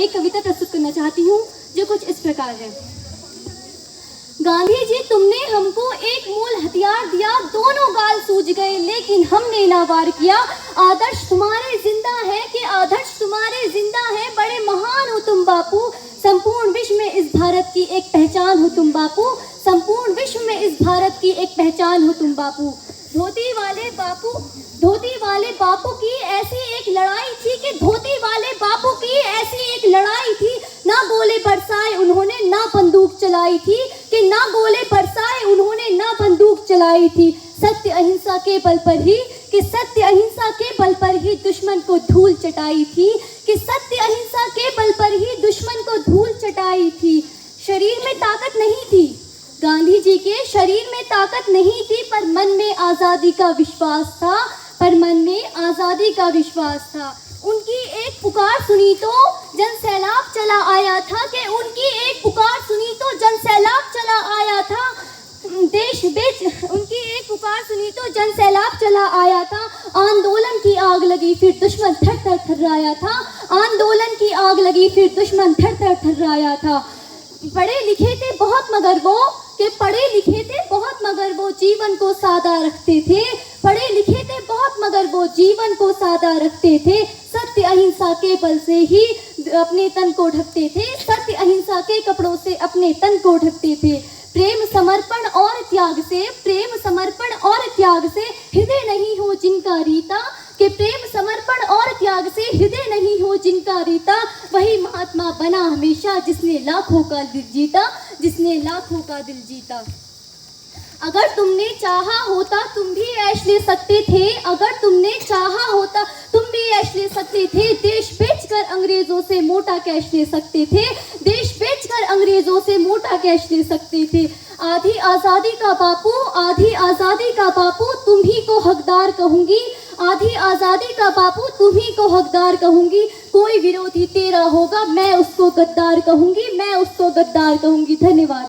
एक कविता प्रस्तुत करना चाहती हूँ जो कुछ इस प्रकार है। गांधी जी, तुमने हमको एक मूल हथियार दिया, दोनों गाल सूझ गए लेकिन हमने ना वार किया। आदर्श तुम्हारे जिंदा है कि आदर्श तुम्हारे जिंदा है, बड़े महान हो तुम बापू, संपूर्ण विश्व में इस भारत की एक पहचान हो तुम बापू, संपूर्ण विश्व में इस भारत की एक पहचान हो तुम बापू। धोती वाले बापू की ऐसी एक लड़ाई थी कि धोती वाले बापू की ऐसी एक लड़ाई थी, ना गोले बरसाए उन्होंने ना बंदूक चलाई थी, कि ना गोले बरसाए उन्होंने ना बंदूक चलाई थी। सत्य अहिंसा के बल पर ही, कि सत्य अहिंसा के बल पर ही दुश्मन को धूल चटाई थी, कि सत्य अहिंसा के बल पर ही दुश्मन को धूल चटाई थी। शरीर में ताकत नहीं थी, गांधी जी के शरीर में ताकत नहीं थी, पर मन में आज़ादी का विश्वास था, पर मन में आज़ादी का विश्वास था। उनकी एक पुकार सुनी तो जन सैलाब चला आया था, कि उनकी एक पुकार सुनी तो जन सैलाब चला आया था। उनकी एक पुकार सुनी तो जन सैलाब चला आया था। आंदोलन की आग लगी फिर दुश्मन थर थर थर्राया था, आंदोलन की आग लगी फिर दुश्मन थर थर थर्राया था। पढ़े लिखे थे बहुत मगर वो, कि पढ़े लिखे थे बहुत मगर वो जीवन को सादा रखते थे, पढ़े लिखे थे बहुत मगर वो जीवन को सादा रखते थे। सत्य अहिंसा के बल से ही अपने तन को ढकते थे, सत्य अहिंसा के कपड़ों से अपने तन को ढकते थे। प्रेम समर्पण और त्याग से, प्रेम समर्पण और त्याग से हृदय नहीं हो जिनका रीता, कि प्रेम समर्पण और त्याग से हृदय नहीं हो जिनका रीता, वही महात्मा बना हमेशा जिसने लाखों का दिल जीता, जिसने लाखों का दिल जीता। अगर तुमने चाहा होता तुम भी ऐश ले सकते थे, अगर तुमने चाहा होता तुम भी ऐश ले सकते थे। देश बेचकर अंग्रेजों से मोटा कैश ले सकते थे, देश बेचकर अंग्रेजों से मोटा कैश ले सकते थे। आधी आज़ादी का बापू, आधी आज़ादी का बापू तुम्ही को हकदार कहूँगी, आधी आज़ादी का बापू तुम्ही को हकदार कहूँगी। कोई विरोधी तेरा होगा मैं उसको गद्दार कहूँगी, मैं उसको गद्दार कहूँगी। धन्यवाद।